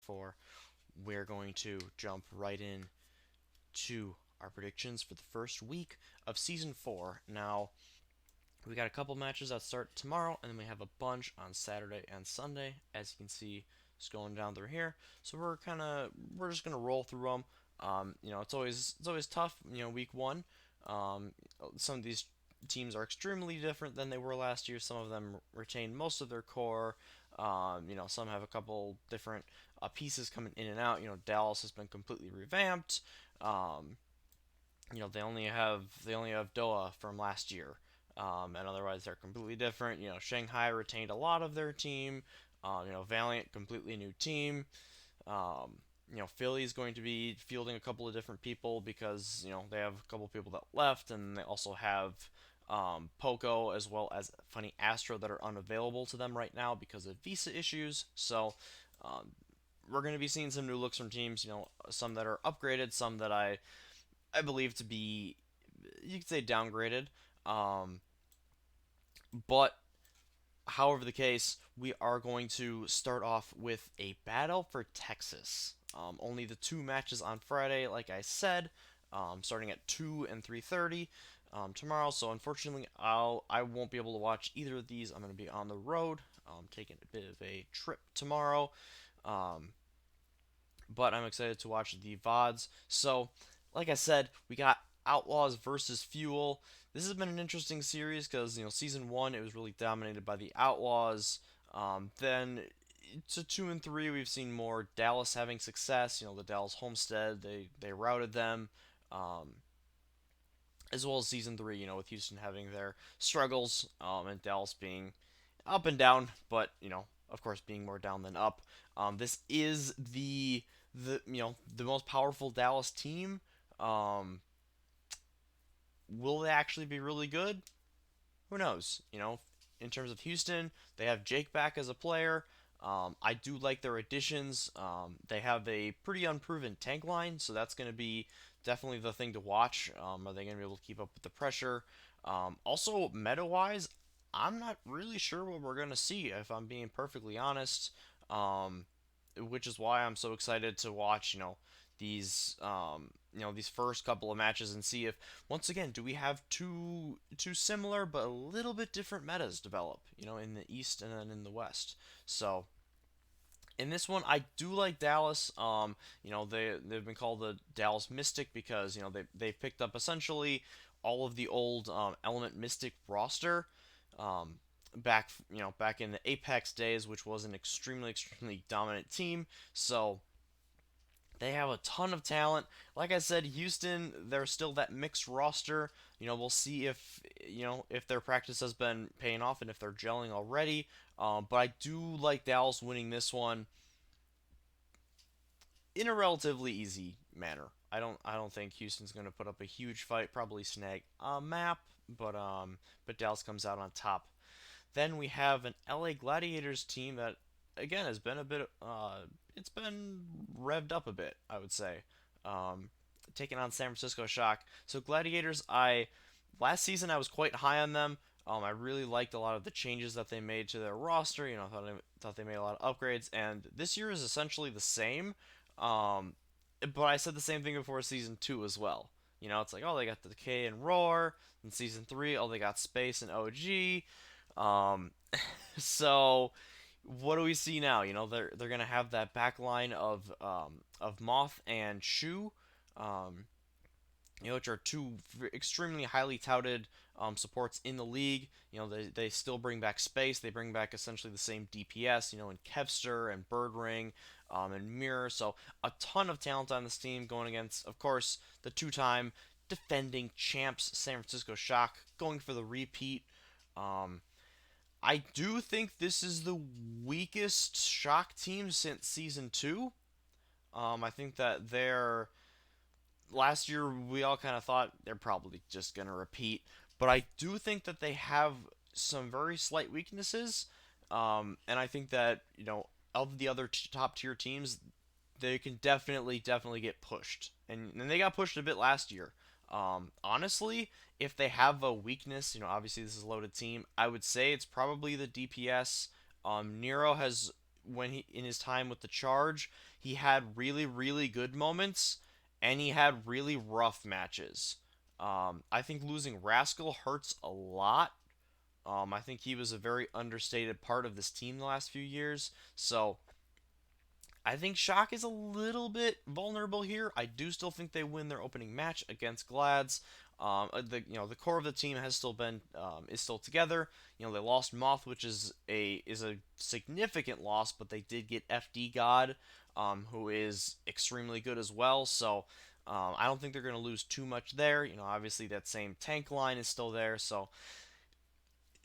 4. We're going to jump right in to our predictions for the first week of Season 4. Now, we got a couple matches that start tomorrow, and then we have a bunch on Saturday and Sunday, as you can see, just going down through here. So we're just gonna roll through them. It's always tough. Week one. Some of these teams are extremely different than they were last year. Some of them retain most of their core. Some have a couple different pieces coming in and out. Dallas has been completely revamped. Um, they only have Doha from last year, and otherwise they're completely different. Shanghai retained a lot of their team. Valiant completely new team. Philly's going to be fielding a couple of different people because they have a couple of people that left, and they also have Poco as well as Funny Astro that are unavailable to them right now because of visa issues. So um, we're going to be seeing some new looks from teams. Some that are upgraded, some that I believe to be, you could say, downgraded. Um, but however the case, we are going to start off with a battle for Texas. Only the two matches on Friday, like I said, starting at 2 and 3:30 tomorrow. So unfortunately, I won't be able to watch either of these. I'm going to be on the road, taking a bit of a trip tomorrow. Um, but I'm excited to watch the VODs. So, like I said, we got Outlaws versus Fuel. This has been an interesting series because season one it was really dominated by the Outlaws. Then to 2 and 3, we've seen more Dallas having success. The Dallas Homestead they routed them. Um, as well as season three, with Houston having their struggles, and Dallas being up and down, but of course, being more down than up. This is the most powerful Dallas team. Um, will they actually be really good? Who knows? In terms of Houston, they have Jake back as a player. I do like their additions. They have a pretty unproven tank line, so that's going to be definitely the thing to watch. Are they going to be able to keep up with the pressure? Also, meta wise, I'm not really sure what we're going to see, if I'm being perfectly honest. Um, which is why I'm so excited to watch, these first couple of matches and see if once again do we have two similar but a little bit different metas develop, in the East and then in the West. So in this one, I do like Dallas. They've been called the Dallas Mystic because they've picked up essentially all of the old Element Mystic roster. Um, back in the Apex days, which was an extremely dominant team. So they have a ton of talent. Like I said, Houston, they're still that mixed roster. We'll see if their practice has been paying off and if they're gelling already. But I do like Dallas winning this one in a relatively easy manner. I don't think Houston's going to put up a huge fight. Probably snag a map, but Dallas comes out on top. Then we have an LA Gladiators team that again has been a bit it's been revved up a bit, I would say. Um, Taking on San Francisco Shock. So Gladiators, I last season I was quite high on them. I really liked a lot of the changes that they made to their roster. I thought they made a lot of upgrades, and this year is essentially the same. Um, but I said the same thing before season two as well. It's like, oh, they got the Decay and Roar. In season three, oh, they got Space and OG. Um, so what do we see now? They're gonna have that back line of Moth and Shu, um, which are two extremely highly touted supports in the league. They still bring back Space. They bring back essentially the same DPS. In Kevster and Birdring, and Mirror. So a ton of talent on this team going against, of course, the two-time defending champs San Francisco Shock, going for the repeat. Um, I do think this is the weakest Shock team since season two. I think that they're last year we all kind of thought they're probably just gonna repeat, but I do think that they have some very slight weaknesses, and I think that of the other top tier teams, they can definitely get pushed, and they got pushed a bit last year. Honestly, if they have a weakness, obviously this is a loaded team. I would say it's probably the DPS. Nero has when he in his time with the Charge, he had really good moments, and he had really rough matches. I think losing Rascal hurts a lot. I think he was a very understated part of this team the last few years. So I think Shock is a little bit vulnerable here. I do still think they win their opening match against Glads. The core of the team has still been is still together. They lost Moth, which is a significant loss, but they did get FD God, who is extremely good as well. So I don't think they're going to lose too much there. Obviously that same tank line is still there, so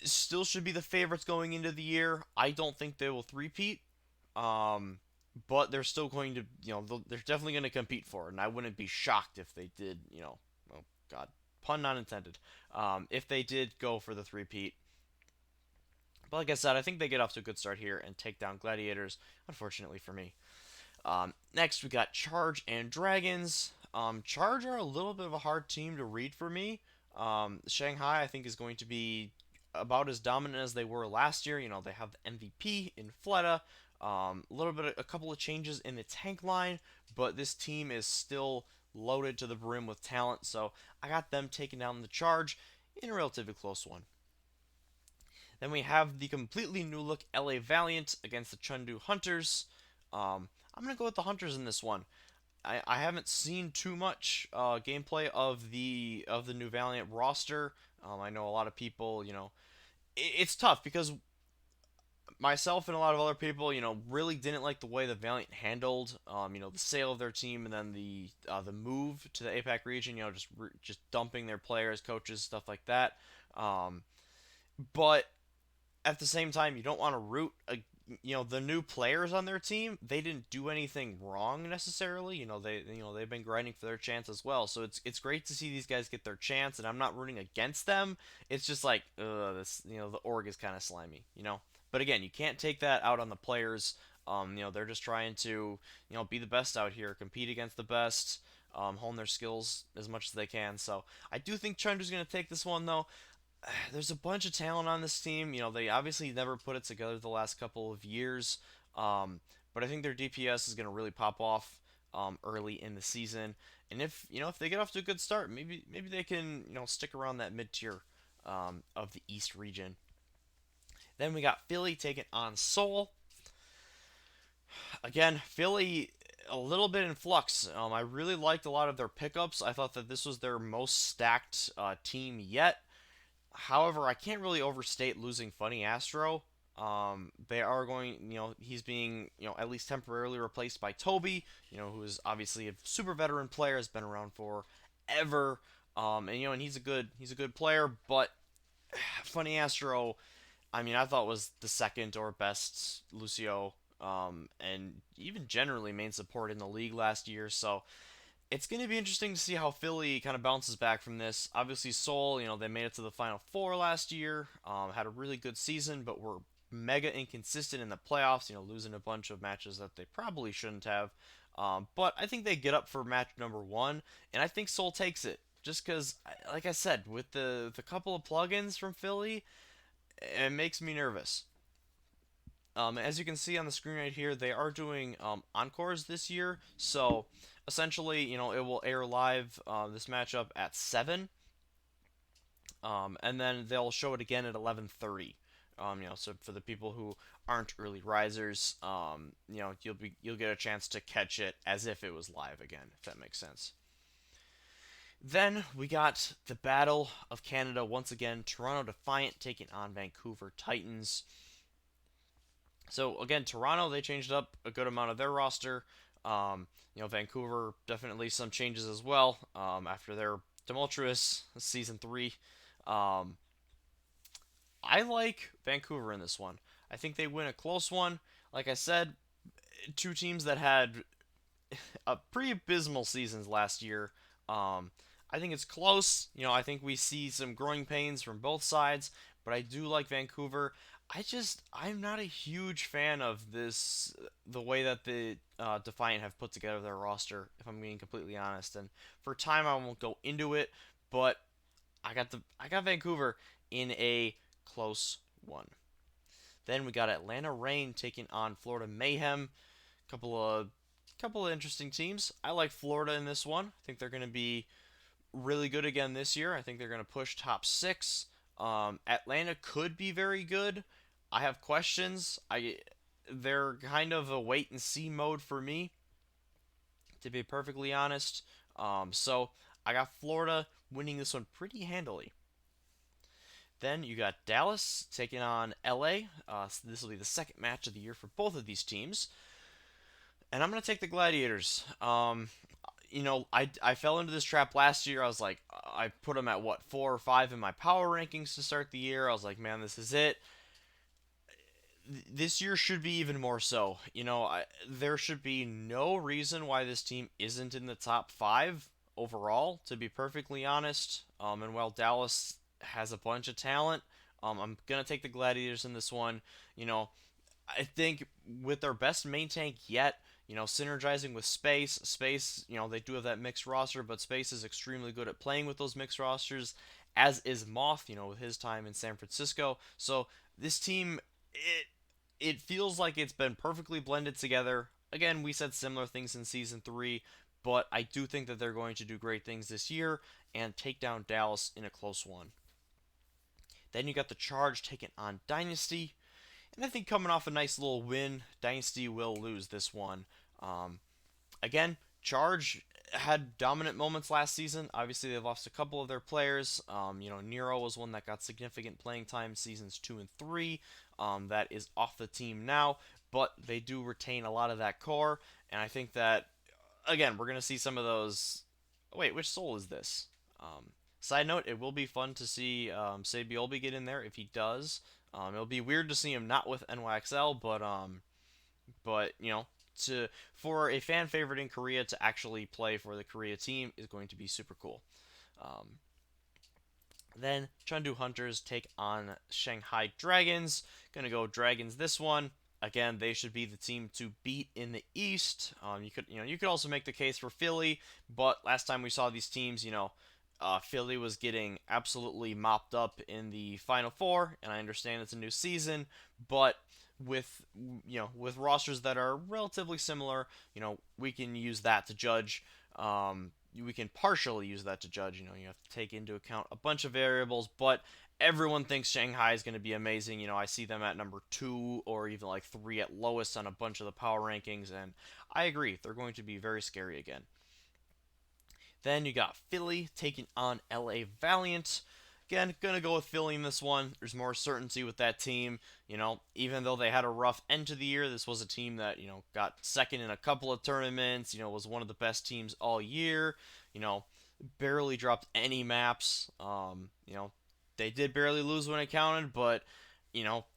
still should be the favorites going into the year. I don't think they will three-peat. Um, but they're still going to, they're definitely going to compete for it, and I wouldn't be shocked if they did, oh God, pun not intended, if they did go for the three-peat. But like I said, I think they get off to a good start here and take down Gladiators, unfortunately for me. Next, we got Charge and Dragons. Charge are a little bit of a hard team to read for me. Shanghai, I think, is going to be about as dominant as they were last year. They have the MVP in Fleta. A couple of changes in the tank line, but this team is still loaded to the brim with talent. So I got them taking down the Charge in a relatively close one. Then we have the completely new look LA Valiant against the Chengdu Hunters. I'm gonna go with the Hunters in this one. I haven't seen too much gameplay of the new Valiant roster. I know a lot of people, it's tough because myself and a lot of other people, really didn't like the way the Valiant handled, the sale of their team and then the move to the APAC region. Just dumping their players, coaches, stuff like that. But at the same time, you don't want to the new players on their team. They didn't do anything wrong necessarily. They've been grinding for their chance as well. So it's great to see these guys get their chance, and I'm not rooting against them. It's just like, this, the org is kind of slimy. But again, you can't take that out on the players. They're just trying to, be the best out here, compete against the best, hone their skills as much as they can. So I do think Chengdu's going to take this one though. There's a bunch of talent on this team. They obviously never put it together the last couple of years, but I think their DPS is going to really pop off early in the season. And if they get off to a good start, maybe they can stick around that mid tier of the East region. Then we got Philly taking on Seoul. Again, Philly a little bit in flux. I really liked a lot of their pickups. I thought that this was their most stacked team yet. However, I can't really overstate losing Funny Astro. They are going, he's being, at least temporarily replaced by Toby, who is obviously a super veteran player, has been around for ever. And he's a good player, but Funny Astro, I mean, I thought was the second or best Lucio, and even generally main support in the league last year. So it's going to be interesting to see how Philly kind of bounces back from this. Obviously, Seoul, they made it to the Final Four last year, had a really good season, but were mega inconsistent in the playoffs, losing a bunch of matches that they probably shouldn't have. But I think they get up for match number one, and I think Seoul takes it. Just because, like I said, with the couple of plugins from Philly, it makes me nervous. As you can see on the screen right here, they are doing encores this year. So essentially, it will air live this matchup at 7, and then they'll show it again at 11:30. So for the people who aren't early risers, you'll get a chance to catch it as if it was live again, if that makes sense. Then we got the Battle of Canada once again. Toronto Defiant taking on Vancouver Titans. So again, Toronto, they changed up a good amount of their roster. Vancouver definitely some changes as well after their tumultuous season 3. I like Vancouver in this one. I think they win a close one. Like I said, two teams that had a pretty abysmal seasons last year. I think it's close. I think we see some growing pains from both sides, but I do like Vancouver. I'm not a huge fan of the way that the Defiant have put together their roster, if I'm being completely honest. And for time, I won't go into it, but I got Vancouver in a close one. Then we got Atlanta Reign taking on Florida Mayhem. Couple of couple of interesting teams. I like Florida in this one. I think they're going to be really good again this year. I think they're going to push top six. Atlanta could be very good. I have questions. They're kind of a wait and see mode for me, to be perfectly honest. So I got Florida winning this one pretty handily. Then you got Dallas taking on LA. So this will be the second match of the year for both of these teams, and I'm gonna take the Gladiators. I fell into this trap last year. I was like, I put them at what 4 or 5 in my power rankings to start the year. I was like, man, this is it. This year should be even more so. There should be no reason why this team isn't in the top 5 overall, to be perfectly honest. And while Dallas has a bunch of talent, I'm gonna take the Gladiators in this one. You know, I think with their best main tank yet, synergizing with Space. Space, they do have that mixed roster, but Space is extremely good at playing with those mixed rosters, as is Moth, with his time in San Francisco. So this team, it feels like it's been perfectly blended together. Again, we said similar things in season 3, but I do think that they're going to do great things this year and take down Dallas in a close one. Then you got the Charge taking on Dynasty. And I think coming off a nice little win, Dynasty will lose this one. Um, Again, Charge had dominant moments last season. Obviously, they've lost a couple of their players. Nero was one that got significant playing time seasons 2 and 3. That is off the team now, but they do retain a lot of that core. And I think that, again, we're going to see some of those. Wait, which soul is this? Side note, it will be fun to see Sabiolbi get in there if he does. It'll be weird to see him not with NYXL, but to for a fan favorite in Korea to actually play for the Korea team is going to be super cool. Um, then Chengdu Hunters take on Shanghai Dragons. Gonna go Dragons this one. Again, they should be the team to beat in the East. You could also make the case for Philly, but last time we saw these teams, Philly was getting absolutely mopped up in the Final Four, and I understand it's a new season, but with rosters that are relatively similar, we can use that to judge. We can partially use that to judge. You have to take into account a bunch of variables, but everyone thinks Shanghai is going to be amazing. I see them at number 2 or even like 3 at lowest on a bunch of the power rankings, and I agree. They're going to be very scary again. Then you got Philly taking on LA Valiant. Again, gonna go with Philly in this one. There's more certainty with that team. Even though they had a rough end to the year, this was a team that got second in a couple of tournaments. Was one of the best teams all year. Barely dropped any maps. They did barely lose when it counted, but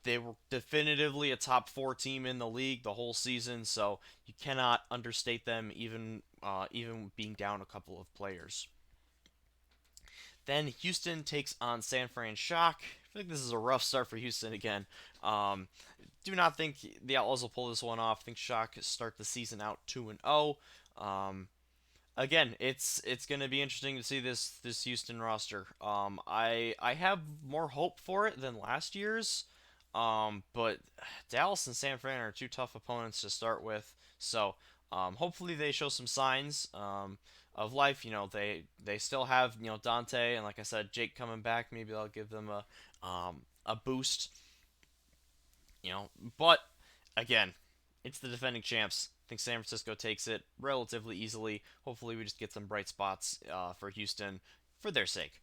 they were definitively a top 4 team in the league the whole season. So you cannot understate them, even being down a couple of players. Then Houston takes on San Fran Shock. I feel like this is a rough start for Houston again. Um, do not think the Outlaws will pull this one off. I think Shock start the season out 2-0. Again, it's going to be interesting to see this Houston roster. I have more hope for it than last year's. But Dallas and San Fran are 2 tough opponents to start with. So hopefully they show some signs of life. They still have Dante and, like I said, Jake coming back. Maybe that'll give them a boost. But again, it's the defending champs. I think San Francisco takes it relatively easily. Hopefully, we just get some bright spots for Houston for their sake.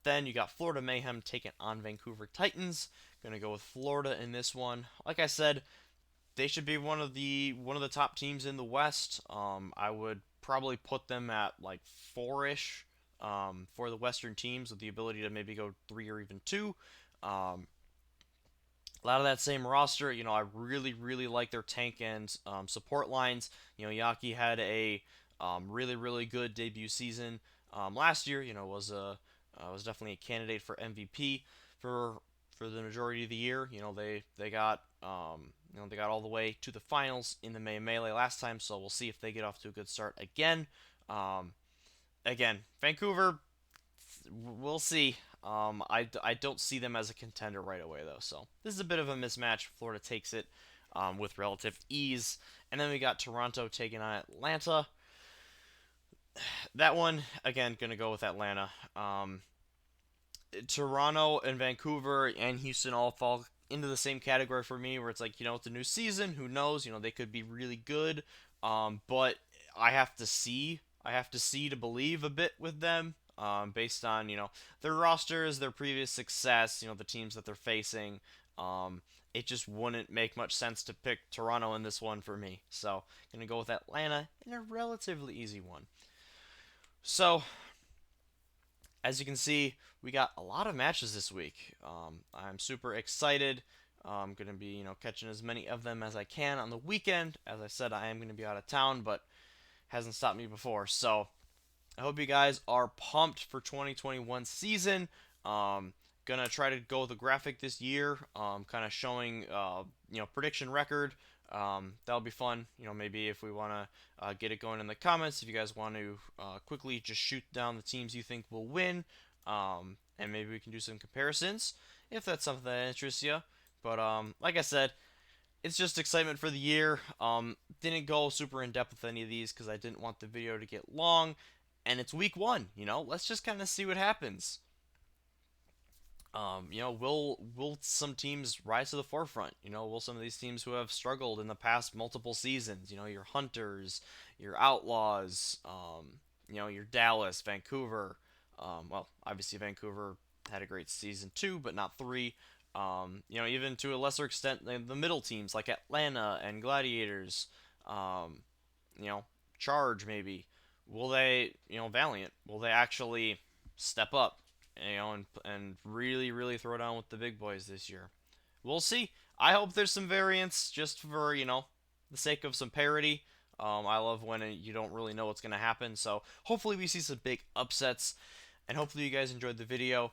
Then you got Florida Mayhem taking on Vancouver Titans. Gonna go with Florida in this one. Like I said, they should be one of the top teams in the West. I would probably put them at like 4-ish for the Western teams, with the ability to maybe go 3 or even 2. A lot of that same roster. I really, really like their tank and support lines. Yaki had a really, really good debut season last year. Was definitely a candidate for MVP for the majority of the year. They got they got all the way to the finals in the Melee last time, so we'll see if they get off to a good start again. Again, Vancouver, we'll see. I don't see them as a contender right away, though. So this is a bit of a mismatch. Florida takes it with relative ease. And then we got Toronto taking on Atlanta. That one, again, going to go with Atlanta. Toronto and Vancouver and Houston all fall into the same category for me, where it's like, it's a new season. Who knows? They could be really good. But I have to see. I have to see to believe a bit with them, based on their rosters, their previous success, the teams that they're facing. It just wouldn't make much sense to pick Toronto in this one for me. So gonna go with Atlanta in a relatively easy one. So as you can see, we got a lot of matches this week. I'm super excited. I'm going to be, catching as many of them as I can on the weekend. As I said, I am going to be out of town, but hasn't stopped me before. So I hope you guys are pumped for 2021 season. Gonna try to go with a graphic this year, kind of showing, prediction record. That'll be fun. Maybe if we want to get it going in the comments, if you guys want to quickly just shoot down the teams you think will win, and maybe we can do some comparisons if that's something that interests you. But like I said, it's just excitement for the year. Didn't go super in depth with any of these because I didn't want the video to get long, and it's week one. Let's just kind of see what happens. Will some teams rise to the forefront? Will some of these teams who have struggled in the past multiple seasons, your Hunters, your Outlaws, your Dallas, Vancouver. Well, obviously Vancouver had a great season too, but not three. Even to a lesser extent, the middle teams like Atlanta and Gladiators, you know, Charge maybe. Will they, Valiant? Will they actually step up, and really, really throw down with the big boys this year? We'll see. I hope there's some variance just for, the sake of some parity. I love when you don't really know what's going to happen. So hopefully we see some big upsets. And hopefully you guys enjoyed the video.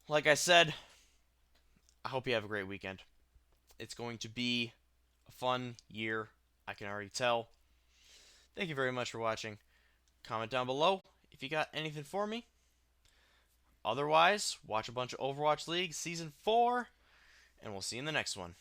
Like I said, I hope you have a great weekend. It's going to be a fun year. I can already tell. Thank you very much for watching. Comment down below if you got anything for me. Otherwise, watch a bunch of Overwatch League Season 4, and we'll see you in the next one.